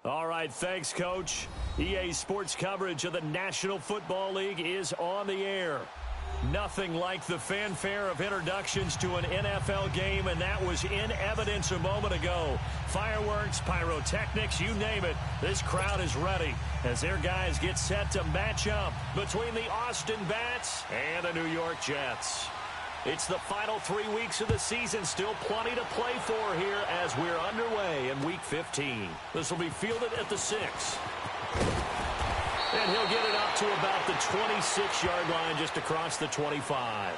All right, thanks, Coach. EA Sports coverage of the National Football League is on the air. Nothing like the fanfare of introductions to an NFL game, and that was in evidence a moment ago. Fireworks, pyrotechnics, you name it. This crowd is ready as their guys get set to match up between the Austin Bats and the New York Jets. It's the final 3 weeks of the season. Still plenty to play for here as we're underway in Week 15. This will be fielded at the 6. And he'll get it up to about the 26-yard line, just across the 25.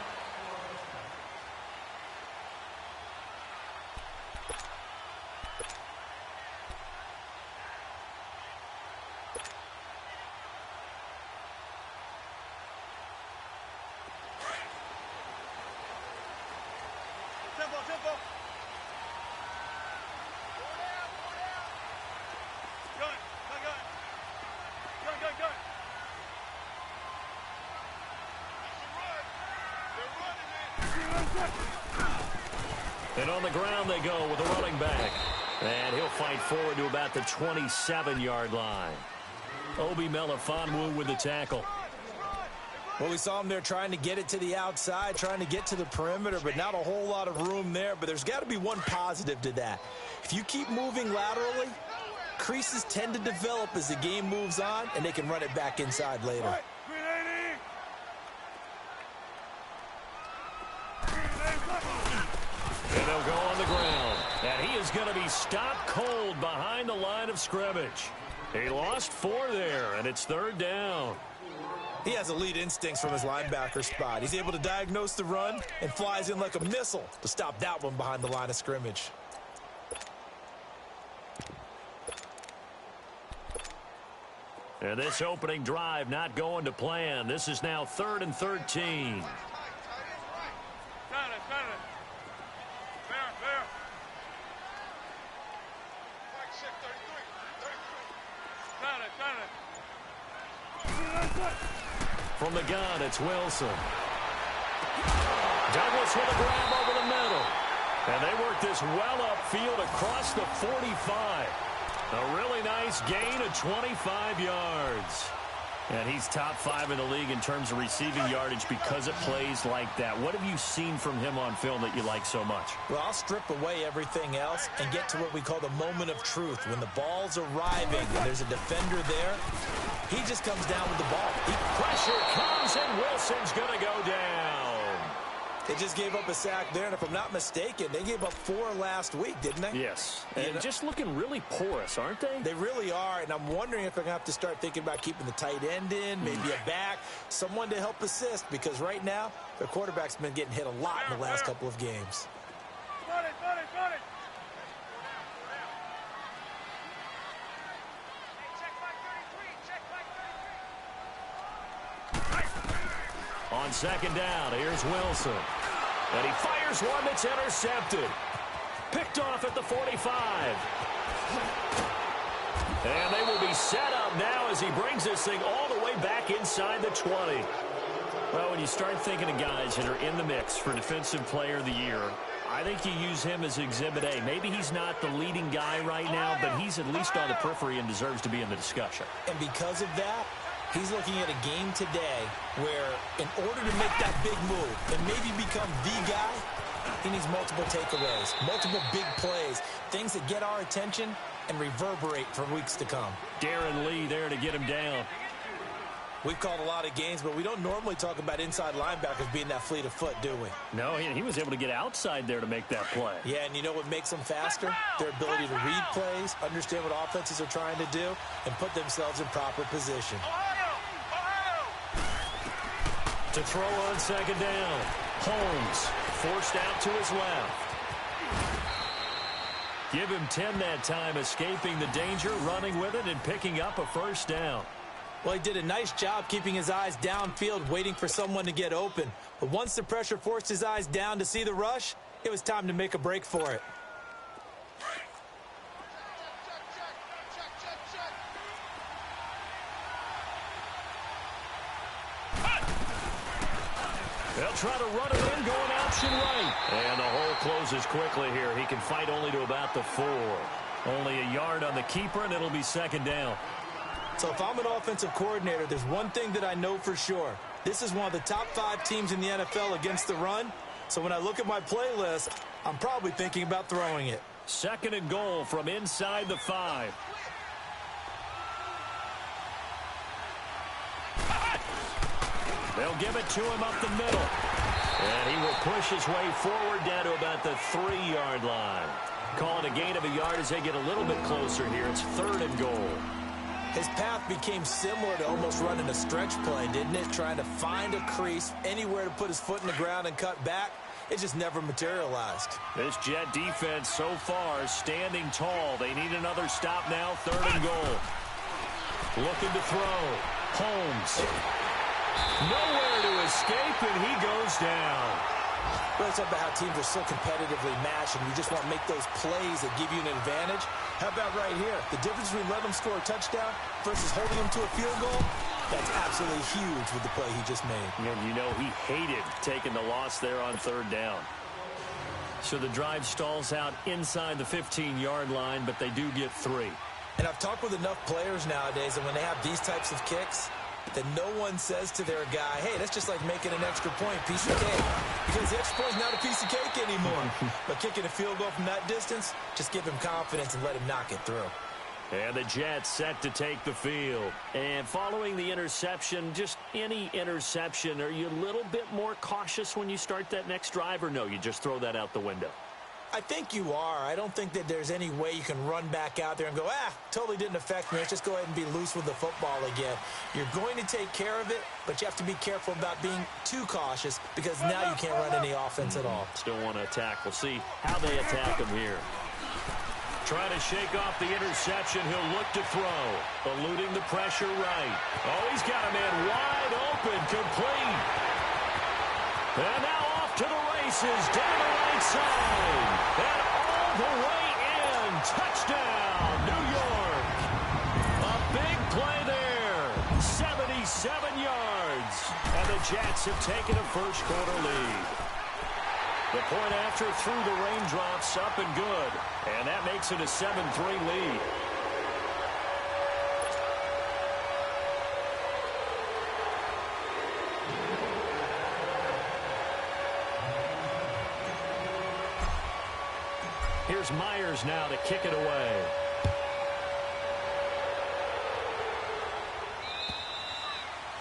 And on the ground they go with a running back. And he'll fight forward to about the 27-yard line. Obi Melifonwu with the tackle. Well, we saw him there trying to get it to the outside, trying to get to the perimeter, but not a whole lot of room there. But there's got to be one positive to that. If you keep moving laterally, creases tend to develop as the game moves on, and they can run it back inside later. And they'll go on the ground. And he is going to be stopped cold behind the line of scrimmage. He lost 4 there, and it's 3rd down. He has elite instincts from his linebacker spot. He's able to diagnose the run and flies in like a missile to stop that one behind the line of scrimmage. And this opening drive not going to plan. This is now 3rd and 13. From the gun, it's Wilson. Douglas with a grab over the middle. And they work this well upfield across the 45. A really nice gain of 25 yards. And he's top 5 in the league in terms of receiving yardage because it plays like that. What have you seen from him on film that you like so much? Well, I'll strip away everything else and get to what we call the moment of truth. When the ball's arriving and there's a defender there, he just comes down with the ball. Pressure comes, and Wilson's going to go down. They just gave up a sack there, and if I'm not mistaken, they gave up 4 last week, didn't they? Yes, and just looking really porous, aren't they? They really are, and I'm wondering if they're going to have to start thinking about keeping the tight end in, maybe a back, someone to help assist, because right now, their quarterback's been getting hit a lot in the last couple of games. On 2nd down, here's Wilson. And he fires one that's intercepted. Picked off at the 45. And they will be set up now as he brings this thing all the way back inside the 20. Well, when you start thinking of guys that are in the mix for Defensive Player of the Year, I think you use him as Exhibit A. Maybe he's not the leading guy right now, but he's at least on the periphery and deserves to be in the discussion. And because of that, he's looking at a game today where in order to make that big move and maybe become the guy, he needs multiple takeaways, multiple big plays, things that get our attention and reverberate for weeks to come. Darren Lee there to get him down. We've called a lot of games, but we don't normally talk about inside linebackers being that fleet of foot, do we? No, he was able to get outside there to make that play. Yeah, and you know what makes them faster? Their ability to read plays, understand what offenses are trying to do, and put themselves in proper position. To throw on 2nd down. Holmes forced out to his left. Give him 10 that time, escaping the danger, running with it, and picking up a 1st down. Well, he did a nice job keeping his eyes downfield, waiting for someone to get open. But once the pressure forced his eyes down to see the rush, it was time to make a break for it. They'll try to run it in, going option right. And the hole closes quickly here. He can fight only to about the 4. Only a yard on the keeper, and it'll be second down. So if I'm an offensive coordinator, there's one thing that I know for sure. This is one of the top 5 teams in the NFL against the run. So when I look at my playlist, I'm probably thinking about throwing it. Second and goal from inside the 5. They'll give it to him up the middle. And he will push his way forward down to about the 3-yard line. Call it a gain of a yard as they get a little bit closer here. It's third and goal. His path became similar to almost running a stretch play, didn't it? Trying to find a crease, anywhere to put his foot in the ground and cut back. It just never materialized. This Jet defense so far standing tall. They need another stop now. Third and goal. Looking to throw. Holmes. Nowhere to escape, and he goes down. Well, it's about how teams are so competitively matched, and you just want to make those plays that give you an advantage. How about right here? The difference between letting them score a touchdown versus holding them to a field goal, that's absolutely huge with the play he just made. And you know he hated taking the loss there on third down. So the drive stalls out inside the 15-yard line, but they do get 3. And I've talked with enough players nowadays, and when they have these types of kicks, that no one says to their guy, hey, that's just like making an extra point, piece of cake. Because the extra point's not a piece of cake anymore. But kicking a field goal from that distance, just give him confidence and let him knock it through. And the Jets set to take the field. And following the interception, just any interception, are you a little bit more cautious when you start that next drive, or no, you just throw that out the window? I think you are. I don't think that there's any way you can run back out there and go, totally didn't affect me. Let's just go ahead and be loose with the football again. You're going to take care of it, but you have to be careful about being too cautious because now you can't run any offense at all. Still want to attack. We'll see how they attack him here. Trying to shake off the interception. He'll look to throw. Eluding the pressure right. Oh, he's got a man wide open. Complete. And now off to the races. Down the right side. And all the way in. Touchdown, New York. A big play there. 77 yards. And the Jets have taken a first-quarter lead. The point after through the raindrops, up and good. And that makes it a 7-3 lead. Here's Myers now to kick it away.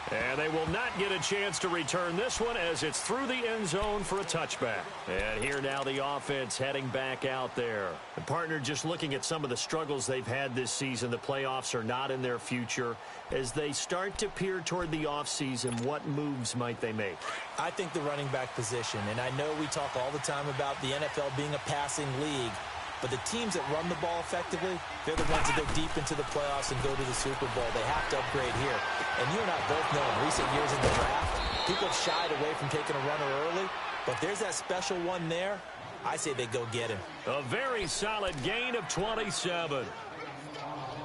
And they will not get a chance to return this one as it's through the end zone for a touchback. And here now the offense heading back out there. The partner just looking at some of the struggles they've had this season. The playoffs are not in their future. As they start to peer toward the offseason, what moves might they make? I think the running back position, and I know we talk all the time about the NFL being a passing league, but the teams that run the ball effectively, they're the ones that go deep into the playoffs and go to the Super Bowl. They have to upgrade here. And you and I both know in recent years in the draft, people have shied away from taking a runner early, but there's that special one there. I say they go get him. A very solid gain of 27.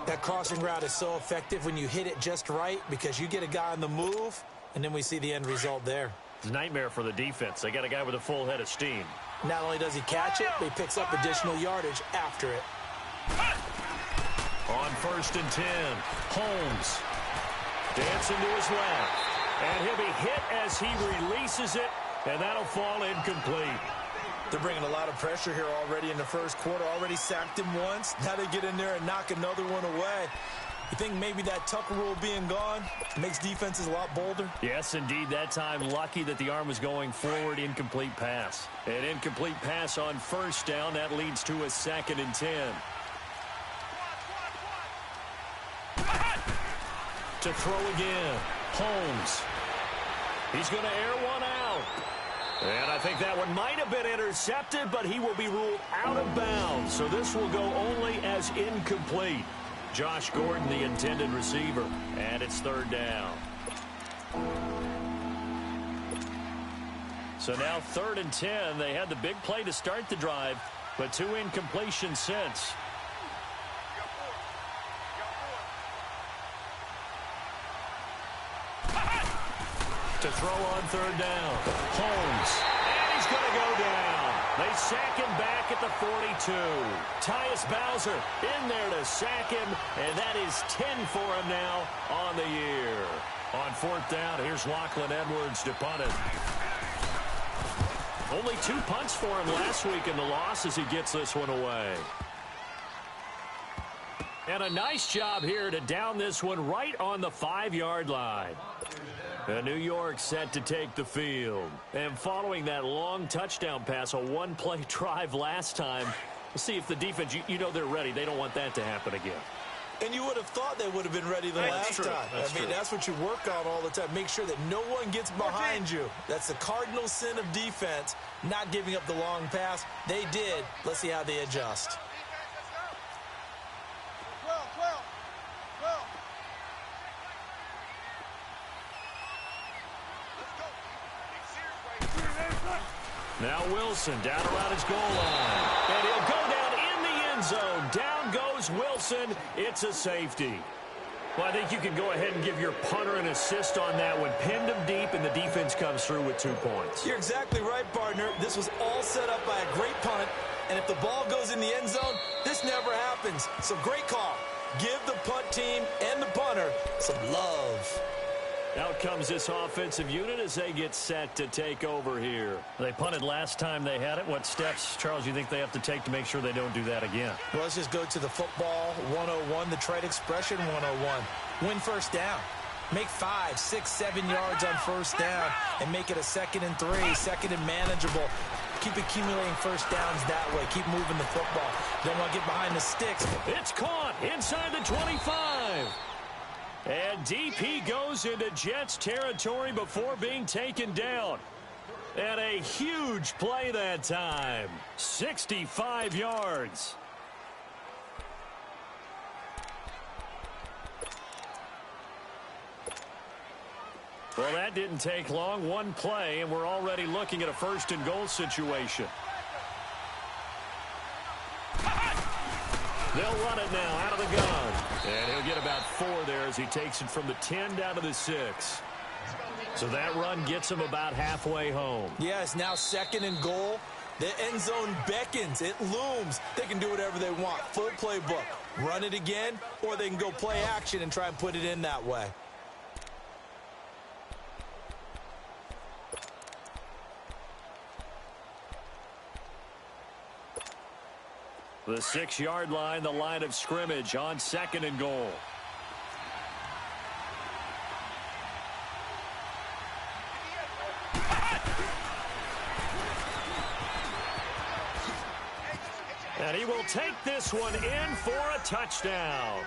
That crossing route is so effective when you hit it just right because you get a guy on the move, and then we see the end result there. It's a nightmare for the defense. They got a guy with a full head of steam. Not only does he catch it, but he picks up additional yardage after it. On 1st and 10, Holmes dancing to his left. And he'll be hit as he releases it, and that'll fall incomplete. They're bringing a lot of pressure here already in the first quarter. Already sacked him once. Now they get in there and knock another one away. You think maybe that Tucker rule being gone makes defenses a lot bolder? Yes, indeed. That time, lucky that the arm was going forward. Incomplete pass. An incomplete pass on 1st down. That leads to a 2nd and 10. To throw again. Holmes. He's going to air one out. And I think that one might have been intercepted, but he will be ruled out of bounds. So this will go only as incomplete. Josh Gordon, the intended receiver. And it's 3rd down. So now 3rd and 10. They had the big play to start the drive, but 2 incompletions since. To throw on 3rd down. Holmes. And he's going to go down. They sack him back at the 42. Tyus Bowser in there to sack him, and that is 10 for him now on the year. On fourth down, here's Lachlan Edwards to punt it. Only 2 punts for him last week in the loss as he gets this one away. And a nice job here to down this one right on the 5-yard line. And New York set to take the field. And following that long touchdown pass, a one-play drive last time, we'll see if the defense, you know they're ready. They don't want that to happen again. And you would have thought they would have been ready the last time. I mean, that's what you work on all the time. Make sure that no one gets behind you. That's the cardinal sin of defense, not giving up the long pass. They did. Let's see how they adjust. Now Wilson down around his goal line. And he'll go down in the end zone. Down goes Wilson. It's a safety. Well, I think you can go ahead and give your punter an assist on that one. Pinned him deep, and the defense comes through with 2 points. You're exactly right, partner. This was all set up by a great punt. And if the ball goes in the end zone, this never happens. So great call. Give the punt team and the punter some love. Out comes this offensive unit as they get set to take over here. They punted last time they had it. What steps, Charles, you think they have to take to make sure they don't do that again? Well, let's just go to the football 101, the trade expression 101. Win first down. Make 5, 6, 7 yards on first down and make it a 2nd and 3, 2nd and manageable. Keep accumulating first downs that way. Keep moving the football. Don't want to get behind the sticks. It's caught inside the 25. And DP goes into Jets territory before being taken down. And a huge play that time. 65 yards. Well, that didn't take long. One play, and we're already looking at a 1st and goal situation. They'll run it now out of the gun. And he'll get about 4 there as he takes it from the 10 down to the 6. So that run gets him about halfway home. Yeah, it's now 2nd and goal. The end zone beckons. It looms. They can do whatever they want. Full playbook. Run it again, or they can go play action and try and put it in that way. The 6-yard line, the line of scrimmage on 2nd and goal. And he will take this one in for a touchdown.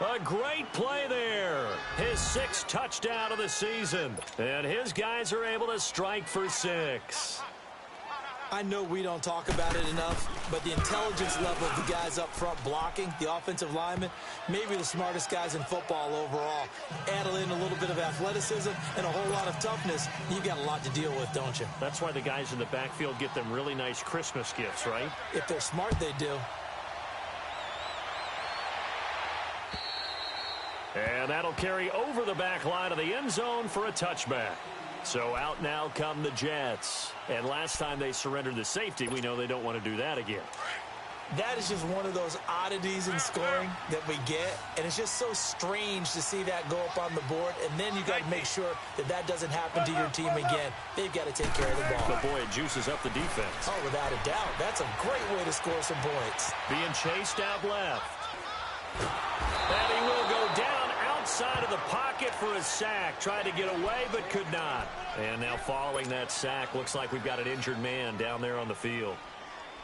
A great play there. His 6th touchdown of the season. And his guys are able to strike for 6. I know we don't talk about it enough, but the intelligence level of the guys up front blocking, the offensive linemen, maybe the smartest guys in football overall. Add in a little bit of athleticism and a whole lot of toughness. You got a lot to deal with, don't you? That's why the guys in the backfield get them really nice Christmas gifts, right? If they're smart, they do. And that'll carry over the back line of the end zone for a touchback. So out now come the Jets. And last time they surrendered the safety, we know they don't want to do that again. That is just one of those oddities in scoring that we get. And it's just so strange to see that go up on the board. And then you got to make sure that that doesn't happen to your team again. They've got to take care of the ball. But boy, it juices up the defense. Oh, without a doubt. That's a great way to score some points. Being chased out left. And he will go down outside of the pocket for a sack. Tried to get away, but could not. And now following that sack, looks like we've got an injured man down there on the field.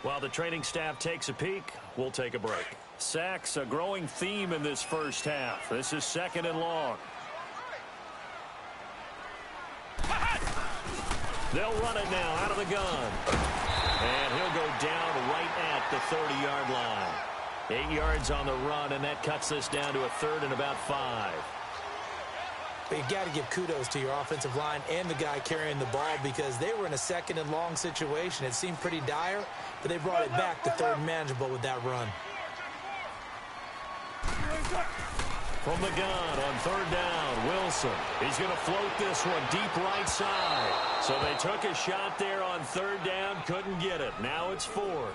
While the training staff takes a peek, we'll take a break. Sacks, a growing theme in this first half. This is 2nd and long. They'll run it now out of the gun. And he'll go down right at the 30-yard line. 8 yards on the run, and that cuts this down to a 3rd and about 5. But you got to give kudos to your offensive line and the guy carrying the ball because they were in a 2nd and long situation. It seemed pretty dire, but they brought it back to 3rd and manageable with that run. From the gun on third down, Wilson. He's going to float this one deep right side. So they took a shot there on third down, couldn't get it. Now it's fourth.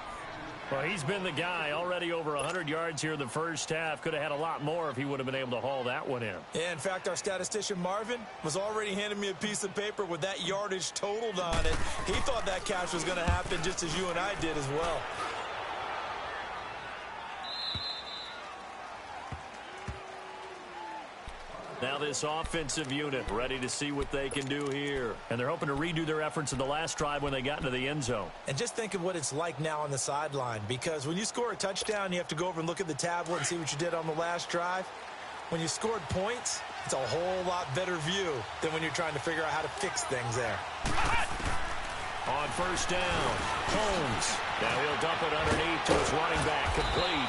Well, he's been the guy already over 100 yards here in the first half. Could have had a lot more if he would have been able to haul that one in. Yeah, in fact, our statistician Marvin was already handing me a piece of paper with that yardage totaled on it. He thought that catch was going to happen just as you and I did as well. Now this offensive unit ready to see what they can do here. And they're hoping to redo their efforts in the last drive when they got into the end zone. And just think of what it's like now on the sideline, because when you score a touchdown, you have to go over and look at the tablet and see what you did on the last drive. When you scored points, it's a whole lot better view than when you're trying to figure out how to fix things there. On first down, Holmes. Now he'll dump it underneath to his running back, complete.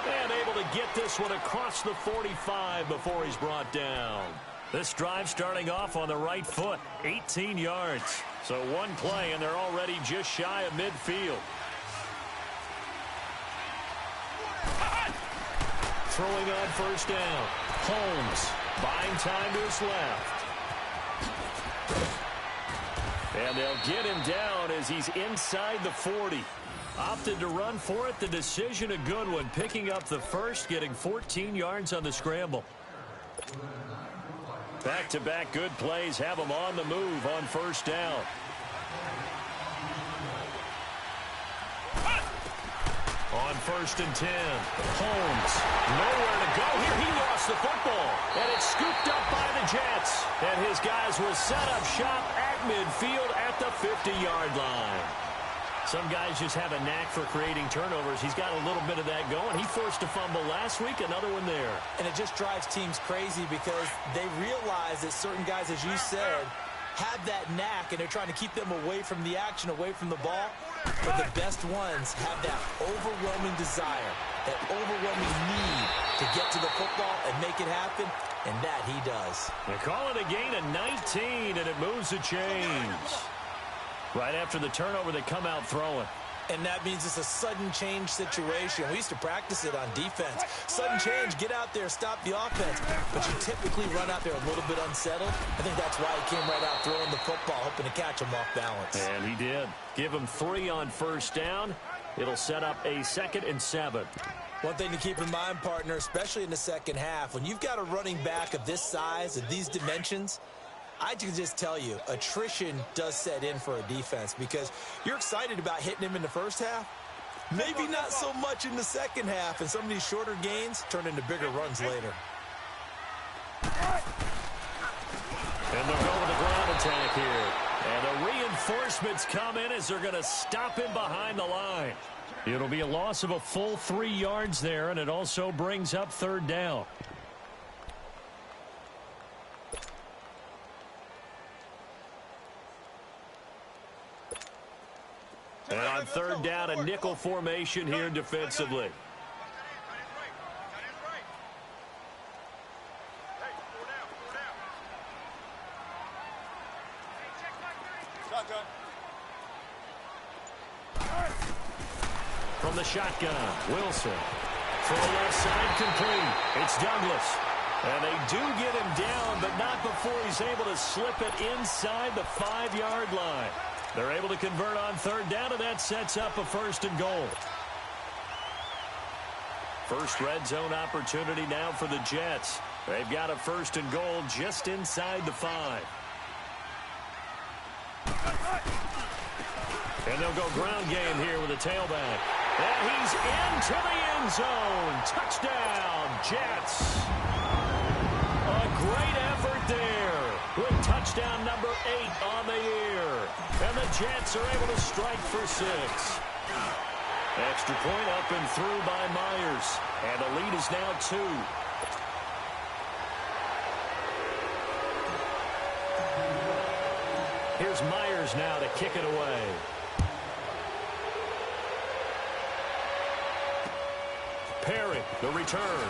And able to get this one across the 45 before he's brought down. This drive starting off on the right foot, 18 yards. So one play, and they're already just shy of midfield. Throwing on first down, Holmes buying time to his left. And they'll get him down as he's inside the 40. Opted to run for it. The decision a good one. Picking up the first, getting 14 yards on the scramble. Back-to-back good plays have them on the move on first down. On first and 10, Holmes. Nowhere to go here. He lost the football. And it's scooped up by the Jets. And his guys will set up shop at midfield at the 50-yard line. Some guys just have a knack for creating turnovers. He's got a little bit of that going. He forced a fumble last week, another one there. And it just drives teams crazy because they realize that certain guys, as you said, have that knack, and they're trying to keep them away from the action, away from the ball. But the best ones have that overwhelming desire, that overwhelming need to get to the football and make it happen, and that he does. They call it a gain of 19, and it moves the chains. Right after the turnover, they come out throwing. And that means it's a sudden change situation. We used to practice it on defense. Sudden change, get out there, stop the offense. But you typically run out there a little bit unsettled. I think that's why he came right out throwing the football, hoping to catch him off balance. And he did. Give him 3 on first down. It'll set up a 2nd and 7. One thing to keep in mind, partner, especially in the second half, when you've got a running back of this size, of these dimensions, I can just tell you, attrition does set in for a defense because you're excited about hitting him in the first half. Maybe not so much in the second half, and some of these shorter gains turn into bigger runs later. And they'll go with the ground attack here. And the reinforcements come in as they're going to stop him behind the line. It'll be a loss of a full 3 yards there, and it also brings up third down. And on third down, a nickel formation here defensively. From the shotgun, Wilson. Throw left side complete. It's Douglas. And they do get him down, but not before he's able to slip it inside the 5-yard line. They're able to convert on third down, and that sets up a 1st and goal. First red zone opportunity now for the Jets. They've got a 1st and goal just inside the 5. And they'll go ground game here with a tailback. And he's into the end zone. Touchdown, Jets. A great effort there with touchdown number 8 on the year. And the Jets are able to strike for 6. Extra point up and through by Myers. And the lead is now 2. Here's Myers now to kick it away. Perry, the return.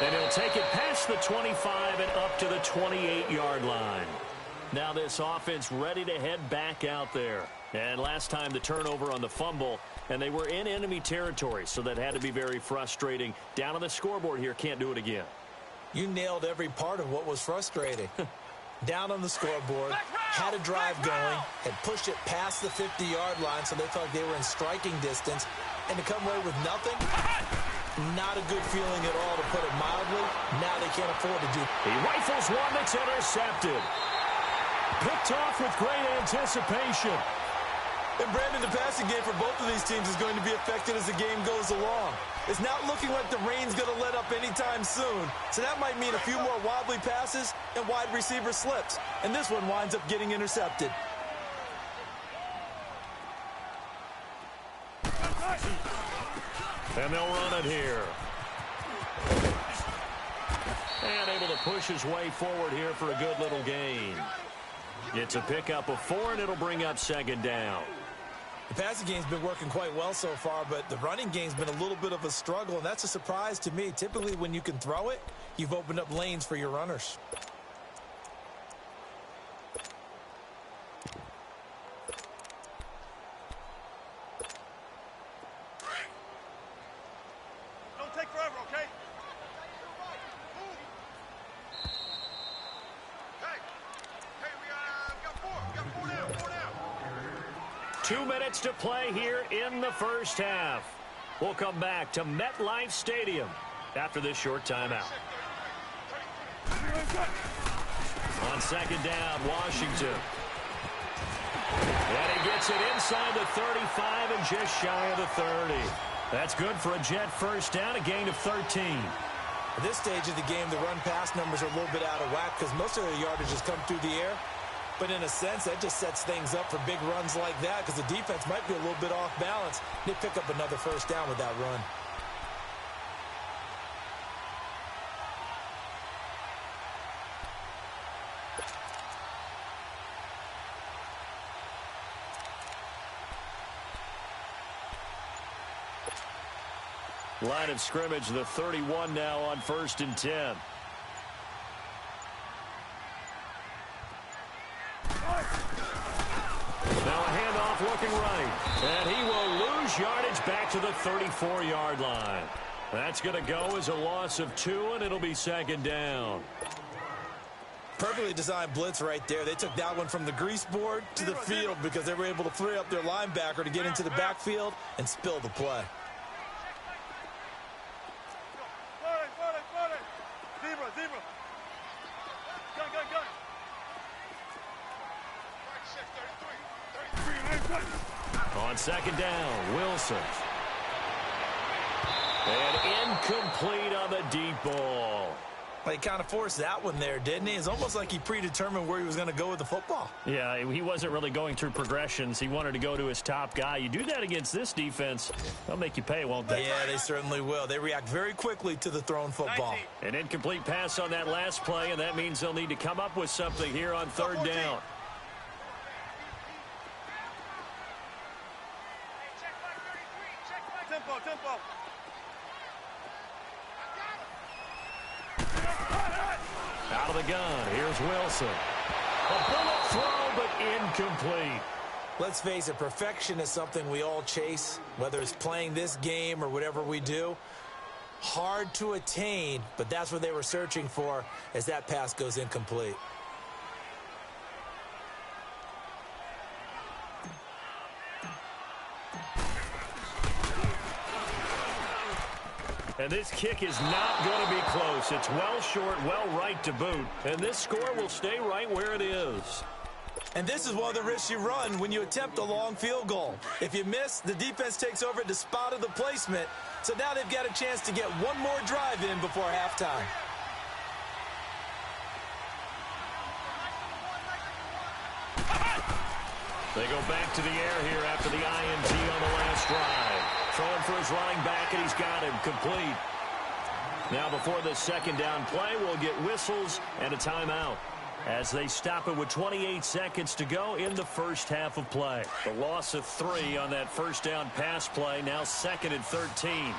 And he'll take it past the 25 and up to the 28-yard line. Now this offense ready to head back out there. And last time the turnover on the fumble, and they were in enemy territory, so that had to be very frustrating. Down on the scoreboard here, can't do it again. You nailed every part of what was frustrating. Down on the scoreboard, had a drive going, had pushed it past the 50-yard line, so they felt like they were in striking distance, and to come away with nothing, not a good feeling at all, to put it mildly. Now they can't afford to do. He rifles one that's intercepted. Picked off with great anticipation. And Brandon, the passing game for both of these teams is going to be affected as the game goes along. It's not looking like the rain's going to let up anytime soon, so that might mean a few more wobbly passes and wide receiver slips. And this one winds up getting intercepted. And they'll run it here. And able to push his way forward here for a good little gain. It's a pickup of 4, and it'll bring up second down. The passing game's been working quite well so far, but the running game's been a little bit of a struggle, and that's a surprise to me. Typically, when you can throw it, you've opened up lanes for your runners. Don't take forever, okay? 2 minutes to play here in the first half. We'll come back to MetLife Stadium after this short timeout. On second down, Washington. And he gets it inside the 35 and just shy of the 30. That's good for a Jet first down, a gain of 13. At this stage of the game, the run-pass numbers are a little bit out of whack because most of the yardage has come through the air. But in a sense, that just sets things up for big runs like that because the defense might be a little bit off balance. They pick up another first down with that run. Line of scrimmage, the 31 now on 1st and 10. Now a handoff looking right. And he will lose yardage back to the 34-yard line. That's going to go as a loss of 2, and it'll be second down. Perfectly designed blitz right there. They took that one from the grease board to the field because they were able to free up their linebacker to get into the backfield and spill the play. On second down, Wilson. And incomplete on the deep ball. Well, he kind of forced that one there, didn't he? It's almost like he predetermined where he was going to go with the football. Yeah, he wasn't really going through progressions. He wanted to go to his top guy. You do that against this defense, they'll make you pay, won't they? Yeah, they certainly will. They react very quickly to the thrown football. An incomplete pass on that last play, and that means they'll need to come up with something here on third down. Tempo. Out of the gun, here's Wilson. A bullet throw, but incomplete. Let's face it, perfection is something we all chase, whether it's playing this game or whatever we do. Hard to attain, but that's what they were searching for as that pass goes incomplete. And this kick is not going to be close. It's well short, well right to boot. And this score will stay right where it is. And this is one of the risks you run when you attempt a long field goal. If you miss, the defense takes over at the spot of the placement. So now they've got a chance to get one more drive in before halftime. They go back to the air here after the INT on the last drive. Throwing for his running back, and he's got him complete. Now before the second down play, we'll get whistles and a timeout as they stop it with 28 seconds to go in the first half of play. The loss of 3 on that first down pass play, now 2nd and 13.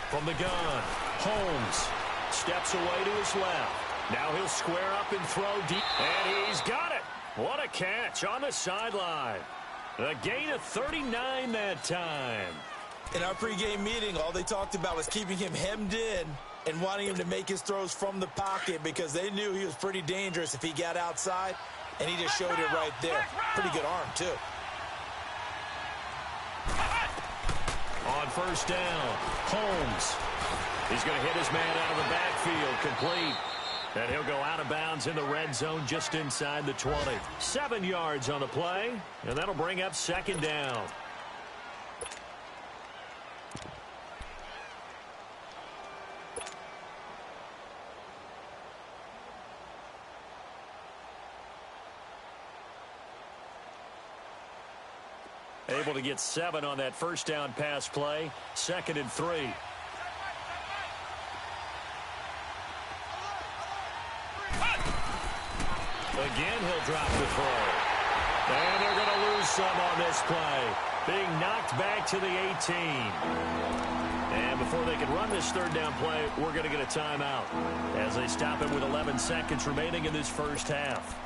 From the gun, Holmes steps away to his left. Now he'll square up and throw deep, and he's got it. What a catch on the sideline. A gain of 39 that time. In our pregame meeting, all they talked about was keeping him hemmed in and wanting him to make his throws from the pocket because they knew he was pretty dangerous if he got outside, and he just showed it right there. Pretty good arm, too. On first down, Holmes. He's going to hit his man out of the backfield, complete. And he'll go out of bounds in the red zone just inside the 20. 7 yards on the play, and that'll bring up second down. Able to get 7 on that first down pass play. 2nd and 3. Again, he'll drop the throw. And they're going to lose some on this play. Being knocked back to the 18. And before they can run this third down play, we're going to get a timeout as they stop it with 11 seconds remaining in this first half.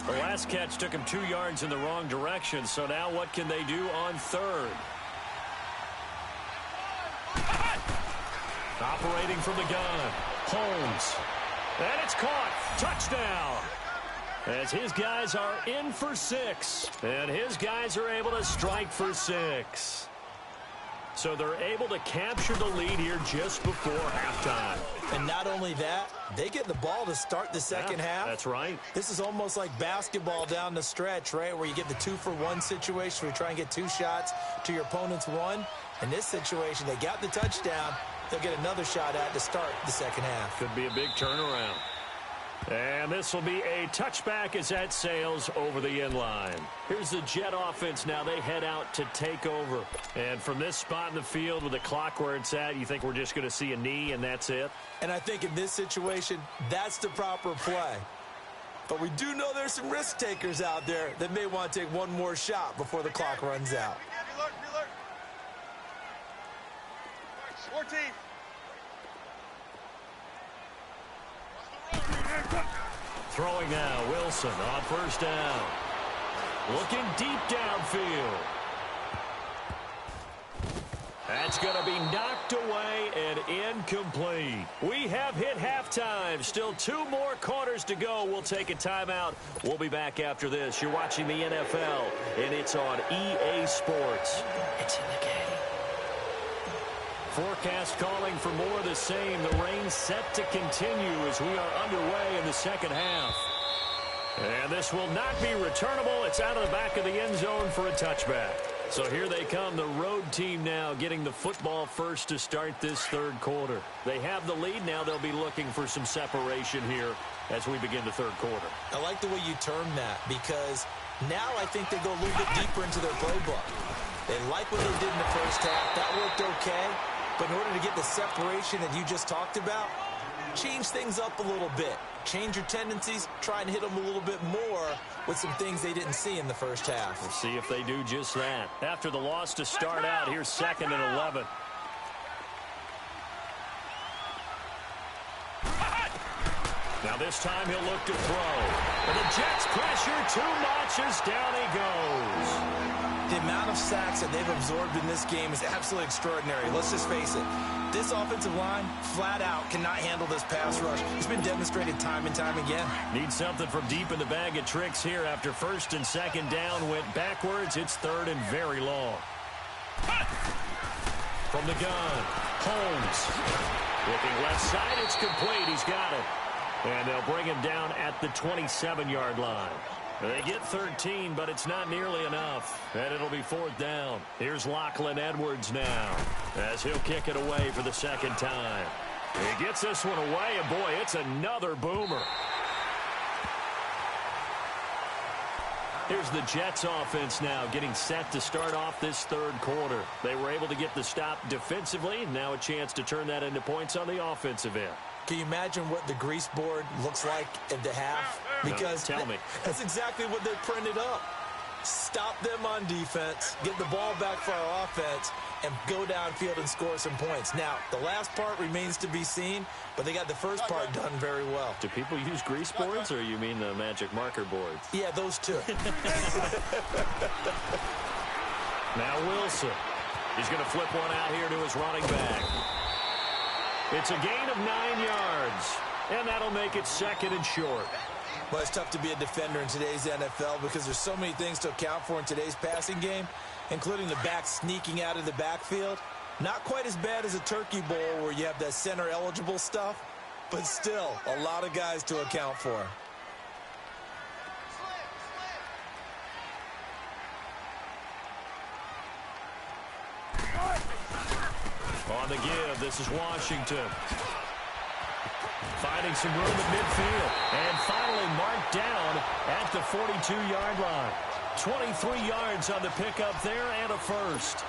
The last catch took him 2 yards in the wrong direction, so now what can they do on third? Operating from the gun, Holmes. And it's caught. Touchdown. As his guys are in for 6. And his guys are able to strike for 6. So they're able to capture the lead here just before halftime. And not only that, they get the ball to start the second half. That's right. This is almost like basketball down the stretch, right, where you get the 2-for-1 situation where you try and get 2 shots to your opponent's 1. In this situation, they got the touchdown. They'll get another shot at to start the second half. Could be a big turnaround. And this will be a touchback as that sails over the end line. Here's the Jet offense now. They head out to take over. And from this spot in the field with the clock where it's at, you think we're just going to see a knee and that's it? And I think in this situation, that's the proper play. But we do know there's some risk takers out there that may want to take one more shot before the clock runs out. 14. Throwing now, Wilson on first down. Looking deep downfield. That's going to be knocked away and incomplete. We have hit halftime. Still 2 more quarters to go. We'll take a timeout. We'll be back after this. You're watching the NFL, and it's on EA Sports. It's in the game. Forecast calling for more of the same. The rain set to continue as we are underway in the second half. And this will not be returnable. It's out of the back of the end zone for a touchback. So here they come, the road team now getting the football first to start this third quarter. They have the lead. Now they'll be looking for some separation here as we begin the third quarter. I like the way you term that because now I think they go a little bit deeper into their playbook. They like what they did in the first half. That worked okay. But in order to get the separation that you just talked about, change things up a little bit. Change your tendencies, try and hit them a little bit more with some things they didn't see in the first half. We'll see if they do just that. After the loss to start out, here's 2nd and 11. Now this time he'll look to throw. And the Jets pressure too much as down he goes. The amount of sacks that they've absorbed in this game is absolutely extraordinary. Let's just face it. This offensive line, flat out, cannot handle this pass rush. It's been demonstrated time and time again. Need something from deep in the bag of tricks here. After 1st and 2nd down went backwards, it's 3rd and very long. From the gun, Holmes. Looking left side, it's complete. He's got it. And they'll bring him down at the 27-yard line. They get 13, but it's not nearly enough. And it'll be 4th down. Here's Lachlan Edwards now as he'll kick it away for the 2nd time. He gets this one away, and boy, it's another boomer. Here's the Jets offense now getting set to start off this third quarter. They were able to get the stop defensively, and now a chance to turn that into points on the offensive end. Can you imagine what the grease board looks like at the half? Because no, tell me. That's exactly what they printed up. Stop them on defense, get the ball back for our offense, and go downfield and score some points. Now, the last part remains to be seen, but they got the first part done very well. Do people use grease boards, or you mean the magic marker boards? Yeah, those two. Now Wilson. He's going to flip one out here to his running back. It's a gain of 9 yards, and that'll make it 2nd and short. Well, it's tough to be a defender in today's NFL because there's so many things to account for in today's passing game, including the back sneaking out of the backfield. Not quite as bad as a turkey bowl where you have that center-eligible stuff, but still a lot of guys to account for. On the give, this is Washington. Finding some room at midfield. And finally marked down at the 42-yard line. 23 yards on the pickup there and a first.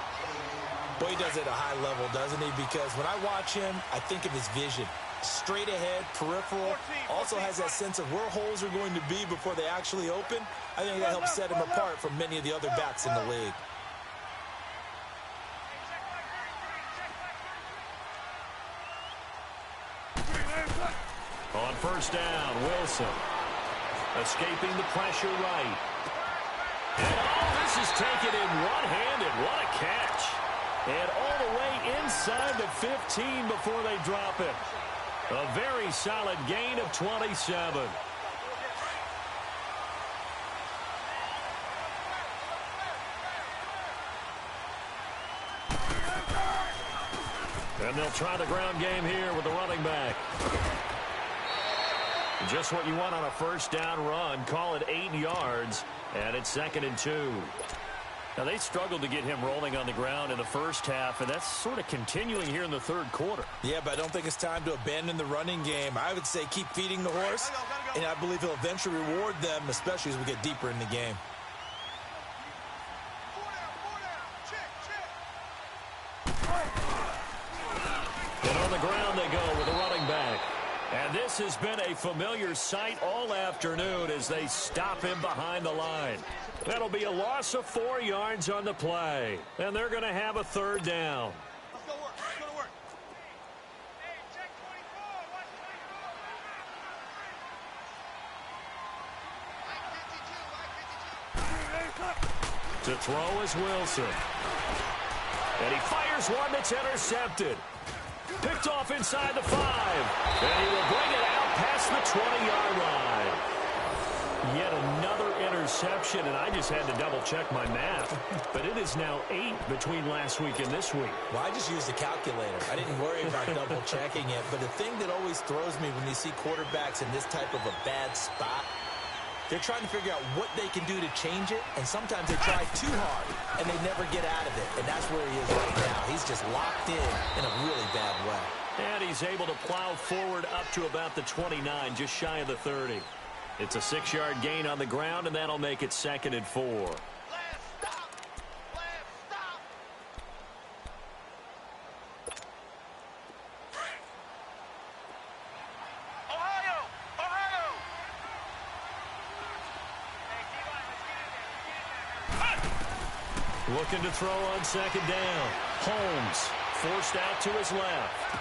Boy, he does it at a high level, doesn't he? Because when I watch him, I think of his vision. Straight ahead, peripheral. Also has that sense of where holes are going to be before they actually open. I think that helps set him apart from many of the other backs in the league. On first down, Wilson. Escaping the pressure right. And this is taken in one-handed. What a catch. And all the way inside the 15 before they drop it. A very solid gain of 27. And they'll try the ground game here with the running back. Just what you want on a first down run. Call it 8 yards, and it's 2nd and 2. Now, they struggled to get him rolling on the ground in the first half, and that's sort of continuing here in the third quarter. Yeah, but I don't think it's time to abandon the running game. I would say keep feeding the horse, and I believe he'll eventually reward them, especially as we get deeper in the game. And on the ground they go with the running back. And this has been a familiar sight all afternoon as they stop him behind the line. That'll be a loss of 4 yards on the play. And they're going to have a third down. Let's go work. Let's go to work. Hey, check 24. To throw is Wilson. And he fires one that's intercepted. Picked off inside the 5. And he will bring it out past the 20-yard line. Yet another interception, and I just had to double-check my math. But it is now 8 between last week and this week. Well, I just used a calculator. I didn't worry about double-checking it. But the thing that always throws me when you see quarterbacks in this type of a bad spot, they're trying to figure out what they can do to change it, and sometimes they try too hard, and they never get out of it. And that's where he is right now. He's just locked in a really bad way. And he's able to plow forward up to about the 29, just shy of the 30. It's a 6-yard gain on the ground, and that'll make it 2nd and 4. Left, stop. Left, stop. Ohio. Ohio. Looking to throw on 2nd down. Holmes forced out to his left.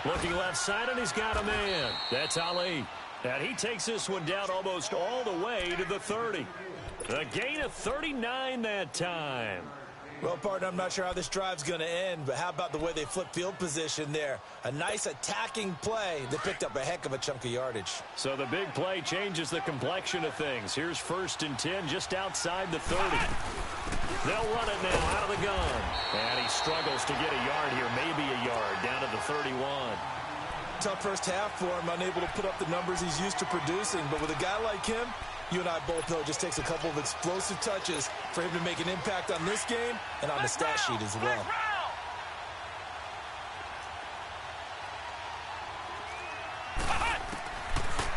Looking left side, and he's got a man. That's Ali. And he takes this one down almost all the way to the 30. A gain of 39 that time. Well, partner, I'm not sure how this drive's going to end, but how about the way they flip field position there? A nice attacking play that picked up a heck of a chunk of yardage. So the big play changes the complexion of things. Here's 1st and 10 just outside the 30. They'll run it now out of the gun. And he struggles to get a yard here, maybe a yard, down to the 31. Tough first half for him, unable to put up the numbers he's used to producing. But with a guy like him, you and I both know it just takes a couple of explosive touches for him to make an impact on this game and on the stat sheet as well.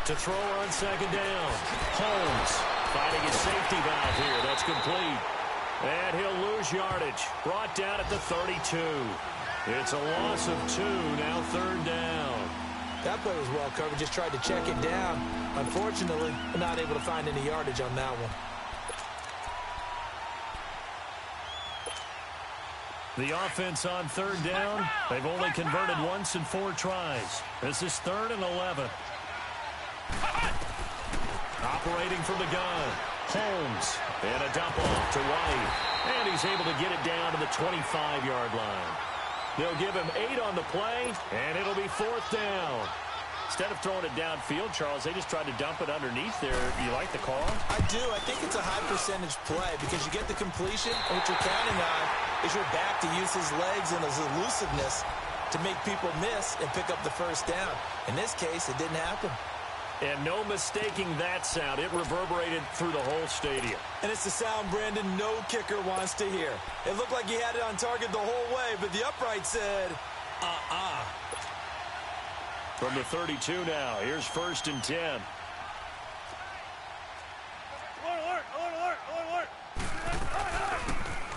To throw on 2nd down. Holmes finding his safety valve here. That's complete. And he'll lose yardage. Brought down at the 32. It's a loss of 2, now 3rd down. That play was well covered, just tried to check it down. Unfortunately, not able to find any yardage on that one. The offense on third down, they've only converted once in 4 tries. This is 3rd and 11. Operating from the gun, Holmes, and a dump off to White. And he's able to get it down to the 25-yard line. They'll give him 8 on the play, and it'll be 4th down. Instead of throwing it downfield, Charles, they just tried to dump it underneath there. You like the call? I do. I think it's a high-percentage play because you get the completion, and what you're counting on is your back to use his legs and his elusiveness to make people miss and pick up the first down. In this case, it didn't happen. And no mistaking that sound. It reverberated through the whole stadium. And it's the sound, Brandon, no kicker wants to hear. It looked like he had it on target the whole way, but the upright said, From the 32 now, here's 1st and 10. Alert.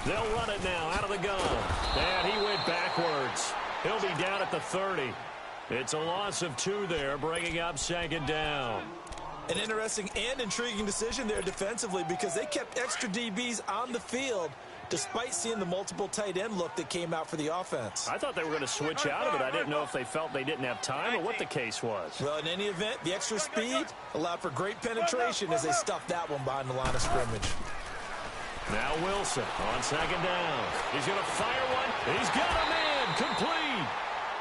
They'll run it now out of the gun. And he went backwards. He'll be down at the 30. It's a loss of 2 there, bringing up 2nd down. An interesting and intriguing decision there defensively because they kept extra DBs on the field despite seeing the multiple tight end look that came out for the offense. I thought they were going to switch out of it. I didn't know if they felt they didn't have time or what the case was. Well, in any event, the extra speed allowed for great penetration as they stuffed that one behind the line of scrimmage. Now Wilson on 2nd down. He's going to fire one. He's got him in. Complete.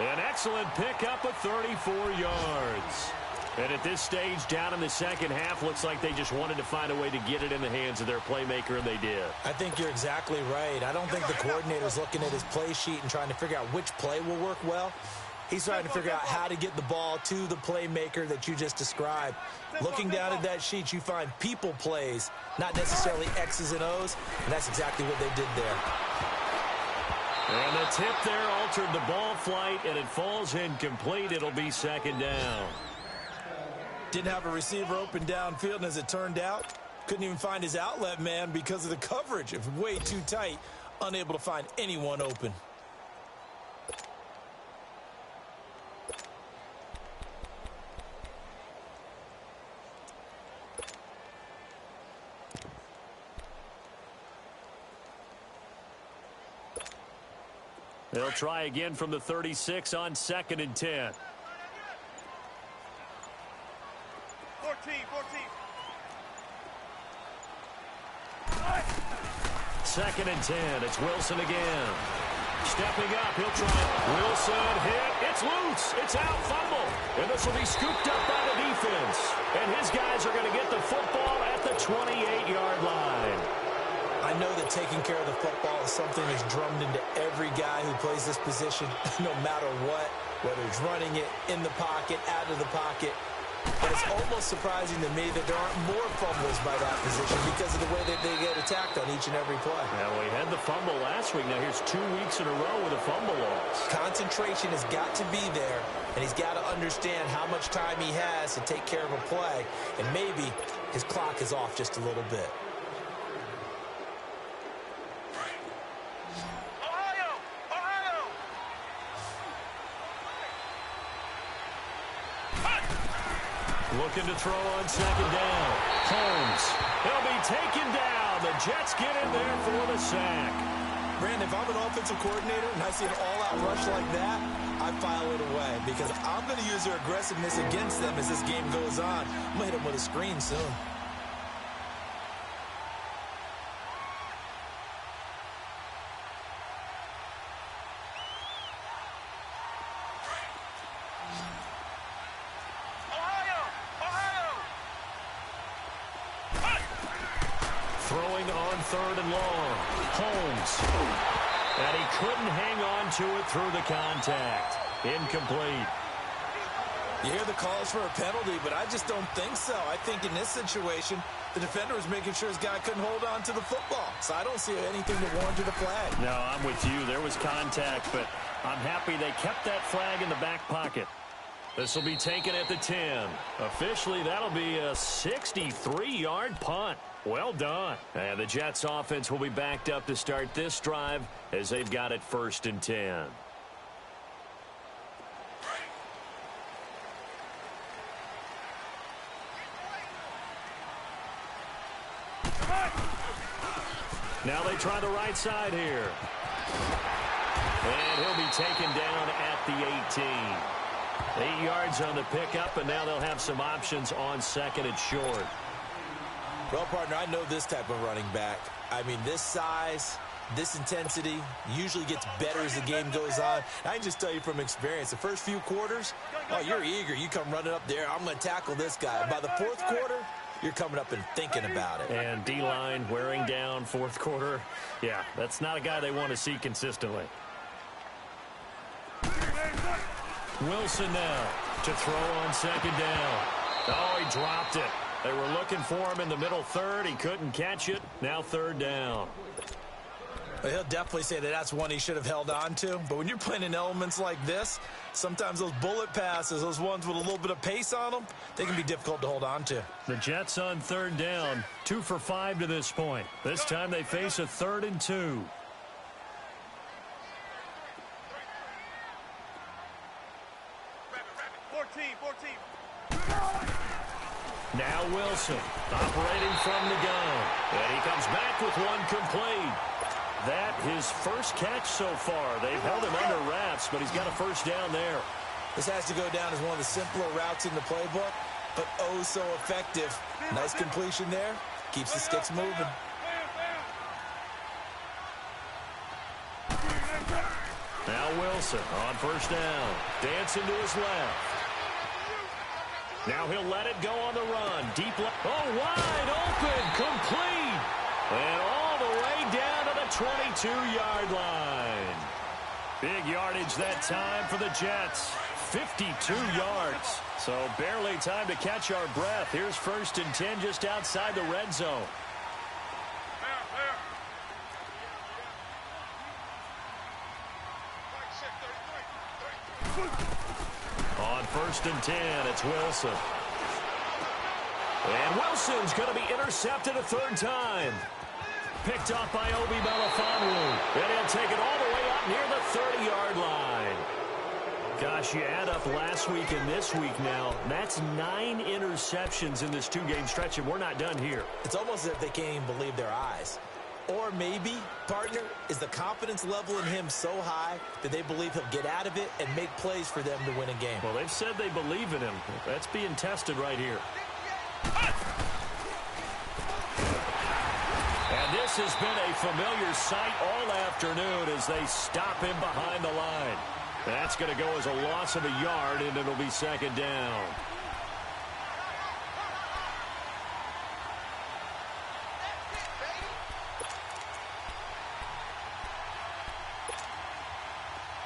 An excellent pickup of 34 yards. And at this stage, down in the second half, looks like they just wanted to find a way to get it in the hands of their playmaker, and they did. I think you're exactly right. I don't think the coordinator's looking at his play sheet and trying to figure out which play will work well. He's trying to figure out how to get the ball to the playmaker that you just described. Looking down at that sheet, you find people plays, not necessarily X's and O's, and that's exactly what they did there. And the tip there altered the ball flight, and it falls incomplete. It'll be 2nd down. Didn't have a receiver open downfield, and as it turned out, couldn't even find his outlet man because of the coverage. It was way too tight, unable to find anyone open. They'll try again from the 36 on 2nd and 10. 14. 2nd and 10. It's Wilson again. Stepping up. He'll try it. Wilson hit. It's loose. It's out. Fumble. And this will be scooped up by the defense. And his guys are going to get the football at the 28-yard line. I know that taking care of the football is something that's drummed into every guy who plays this position, no matter what, whether he's running it, in the pocket, out of the pocket. But it's almost surprising to me that there aren't more fumbles by that position because of the way that they get attacked on each and every play. Now, we had the fumble last week. Now, here's 2 weeks in a row with a fumble loss. Concentration has got to be there, and he's got to understand how much time he has to take care of a play, and maybe his clock is off just a little bit. Looking to throw on 2nd down. Holmes. He'll be taken down. The Jets get in there for the sack. Brandon, if I'm an offensive coordinator and I see an all-out rush like that, I file it away because I'm going to use their aggressiveness against them as this game goes on. I'm going to hit them with a screen soon. Throwing on 3rd and long. Holmes. And he couldn't hang on to it through the contact. Incomplete. You hear the calls for a penalty, but I just don't think so. I think in this situation, the defender was making sure his guy couldn't hold on to the football. So I don't see anything to warrant a flag. No, I'm with you. There was contact, but I'm happy they kept that flag in the back pocket. This will be taken at the 10. Officially, that'll be a 63-yard punt. Well done. And the Jets offense will be backed up to start this drive as they've got it 1st and 10. Now they try the right side here. And he'll be taken down at the 18. 8 yards on the pickup, and now they'll have some options on second and short. Well, partner, I know this type of running back. I mean, this size, this intensity usually gets better as the game goes on. I can just tell you from experience, the first few quarters, oh, you're eager. You come running up there, I'm going to tackle this guy. By the fourth quarter, you're coming up and thinking about it. And D-line wearing down fourth quarter. Yeah, that's not a guy they want to see consistently. Wilson now to throw on second down. Oh, he dropped it. They were looking for him in the middle third. He couldn't catch it. Now third down. But he'll definitely say that that's one he should have held on to. But when you're playing in elements like this, sometimes those bullet passes, those ones with a little bit of pace on them, they can be difficult to hold on to. The Jets on third down, 2 for 5 to this point. This time they face a 3rd and 2. Now Wilson operating from the gun. And he comes back with one complete. That his first catch so far. They've held him under wraps, but he's got a first down there. This has to go down as one of the simpler routes in the playbook, but oh so effective. Nice completion there. Keeps the sticks moving. Now Wilson on first down. Dancing to his left. Now he'll let it go on the run. Deep left. Oh, wide open. Complete. And all the way down to the 22-yard line. Big yardage that time for the Jets. 52 yards. So barely time to catch our breath. Here's 1st and 10 just outside the red zone. On 1st and 10, it's Wilson. And Wilson's going to be intercepted a 3rd time. Picked off by Obi Melifonwu. And he'll take it all the way up near the 30-yard line. Gosh, you add up last week and this week now. That's 9 interceptions in this 2-game stretch, and we're not done here. It's almost as if they can't even believe their eyes. Or maybe, partner, is the confidence level in him so high that they believe he'll get out of it and make plays for them to win a game. Well, they've said they believe in him. That's being tested right here. And this has been a familiar sight all afternoon as they stop him behind the line. That's going to go as a loss of a yard, and it'll be 2nd down.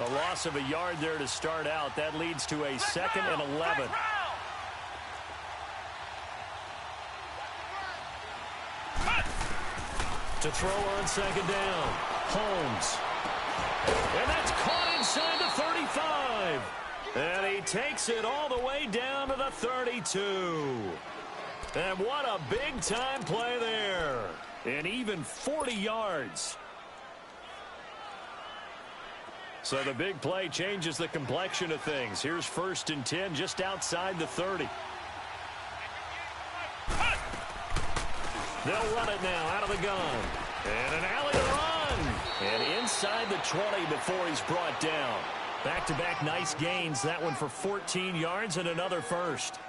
A loss of a yard there to start out. That leads to a 2nd and 11. To throw on 2nd down. Holmes. And that's caught inside the 35. And he takes it all the way down to the 32. And what a big-time play there. And even 40 yards. So the big play changes the complexion of things. Here's 1st and 10 just outside the 30. They'll run it now out of the gun. And an alley to run. And inside the 20 before he's brought down. Back-to-back nice gains. That one for 14 yards and another first.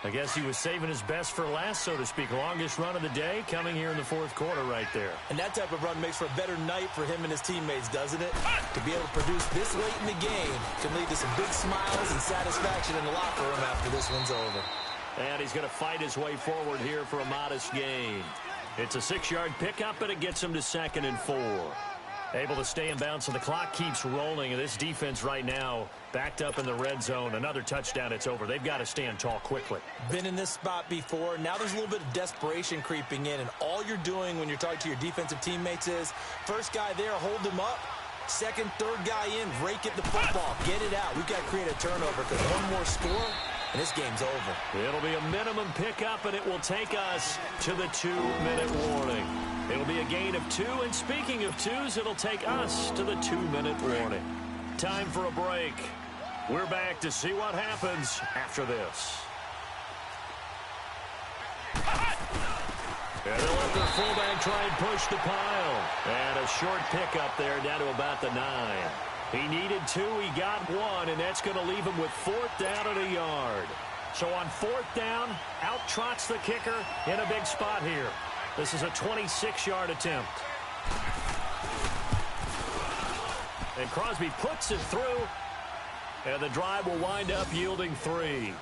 I guess he was saving his best for last, so to speak. Longest run of the day coming here in the 4th quarter right there. And that type of run makes for a better night for him and his teammates, doesn't it? To be able to produce this late in the game can lead to some big smiles and satisfaction in the locker room after this one's over. And he's going to fight his way forward here for a modest gain. It's a 6-yard pickup, and it gets him to 2nd and 4. Able to stay in bounds, so the clock keeps rolling. And this defense right now backed up in the red zone. Another touchdown, it's over. They've got to stand tall quickly. Been in this spot before. Now there's a little bit of desperation creeping in. And all you're doing when you're talking to your defensive teammates is, first guy there, hold him up. Second, third guy in, rake at the football. Get it out. We've got to create a turnover because one more score, and this game's over. It'll be a minimum pickup, and it will take us to the 2-minute warning. It'll be a gain of 2, and speaking of 2s, it'll take us to the 2-minute warning. Time for a break. We're back to see what happens after this. And they'll let their fullback try and push the pile. And a short pickup there down to about the 9. He needed 2, he got 1, and that's going to leave him with 4th down and a yard. So on 4th down, out trots the kicker in a big spot here. This is a 26-yard attempt. And Crosby puts it through, and the drive will wind up yielding 3.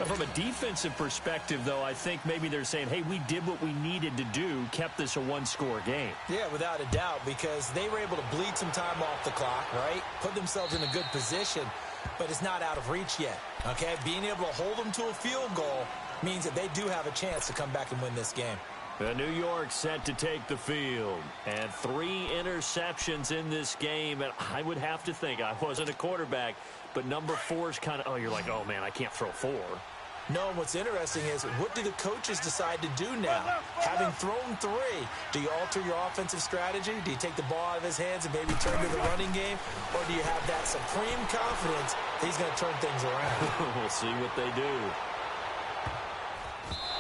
From a defensive perspective, though, I think maybe they're saying, hey, we did what we needed to do, kept this a one-score game. Yeah, without a doubt, because they were able to bleed some time off the clock, right? Put themselves in a good position, but it's not out of reach yet, okay? Being able to hold them to a field goal means that they do have a chance to come back and win this game. New York set to take the field. And 3 interceptions in this game. And I would have to think, I wasn't a quarterback, but number 4 is kind of, oh, you're like, oh, man, I can't throw 4. No, what's interesting is, what do the coaches decide to do now? Having thrown 3, do you alter your offensive strategy? Do you take the ball out of his hands and maybe turn to the running game? Or do you have that supreme confidence that he's going to turn things around? We'll see what they do.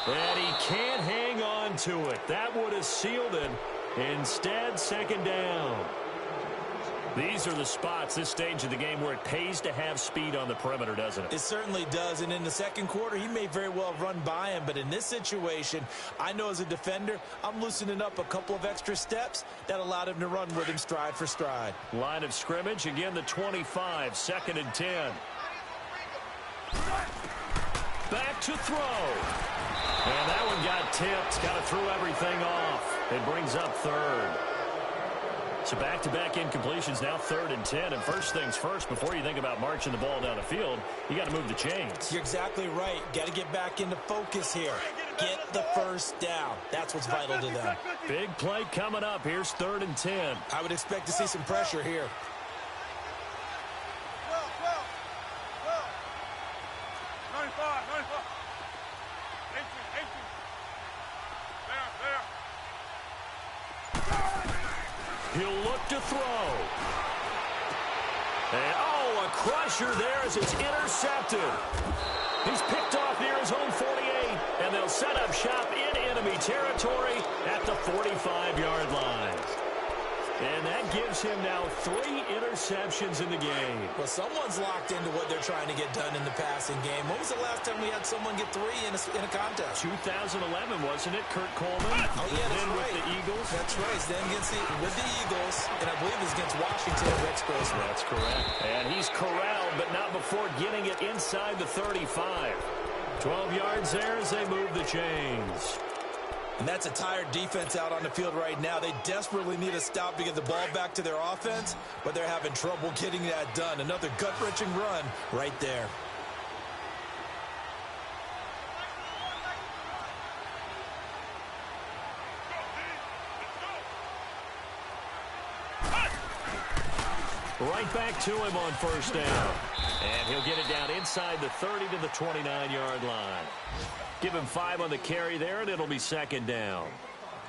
And he can't hang on to it. That would have sealed it. Instead, 2nd down. These are the spots, this stage of the game, where it pays to have speed on the perimeter, doesn't it? It certainly does. And in the second quarter, he may very well run by him. But in this situation, I know as a defender, I'm loosening up a couple of extra steps that allowed him to run with him stride for stride. Line of scrimmage, again, the 25, 2nd and 10. Back to throw. And that one got tipped. Kind of threw everything off. It brings up 3rd. So back-to-back incompletions, now 3rd and 10. And first things first, before you think about marching the ball down the field, you got to move the chains. You're exactly right. Got to get back into focus here. Get the first down. That's what's vital to them. Big play coming up. Here's 3rd and 10. I would expect to see some pressure here. 95, 95. 18. He'll look to throw. And, oh, a crusher there as it's intercepted. He's picked off near his own 48, and they'll set up shop in enemy territory at the 45-yard line. And that gives him now 3 interceptions in the game. Well, someone's locked into what they're trying to get done in the passing game. When was the last time we had someone get 3 in a contest? 2011, wasn't it? Kurt Coleman. Oh, yeah, that's then right. with the Eagles. That's right. Then with the Eagles, and I believe it was against Washington and Rex Grossman. That's correct. And he's corralled, but not before getting it inside the 35. 12 yards there as they move the chains. And that's a tired defense out on the field right now. They desperately need a stop to get the ball back to their offense, but they're having trouble getting that done. Another gut-wrenching run right there. Right back to him on first down. And he'll get it down inside the 30 to the 29-yard line. Give him 5 on the carry there, and it'll be 2nd down.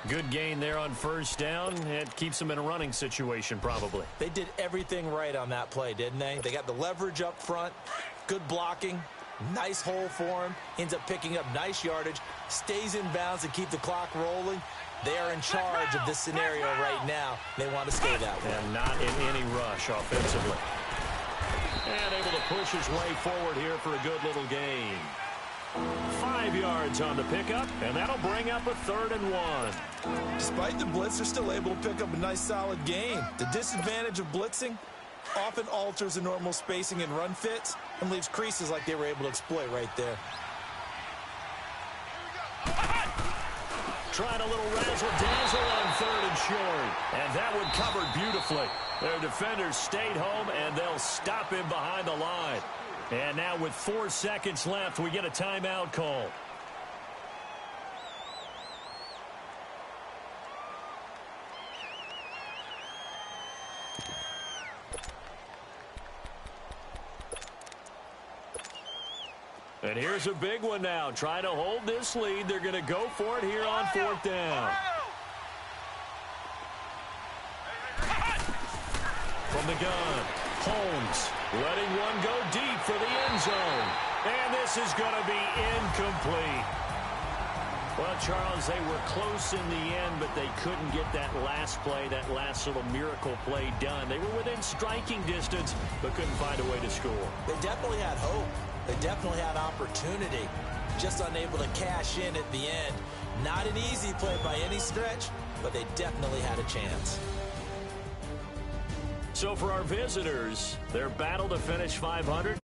Good gain there on first down. It keeps them in a running situation, probably. They did everything right on that play, didn't they? They got the leverage up front, good blocking, nice hole for him, ends up picking up nice yardage, stays in bounds to keep the clock rolling. They are in charge of this scenario right now. They want to stay that way. And not in any rush offensively. And able to push his way forward here for a good little gain. 5 yards on the pickup, and that'll bring up a 3rd and 1. Despite the blitz, they're still able to pick up a nice solid gain. The disadvantage of blitzing often alters the normal spacing and run fits and leaves creases like they were able to exploit right there. Trying a little razzle-dazzle on 3rd and short. And that one covered beautifully. Their defenders stayed home, and they'll stop him behind the line. And now with 4 seconds left, we get a timeout call. And here's a big one now. Trying to hold this lead. They're going to go for it here on 4th down. From the gun, Holmes letting one go deep for the end zone. And this is going to be incomplete. Well, Charles, they were close in the end, but they couldn't get that last play, that last little miracle play done. They were within striking distance, but couldn't find a way to score. They definitely had hope. They definitely had opportunity. Just unable to cash in at the end. Not an easy play by any stretch, but they definitely had a chance. So for our visitors, their battle to finish 500.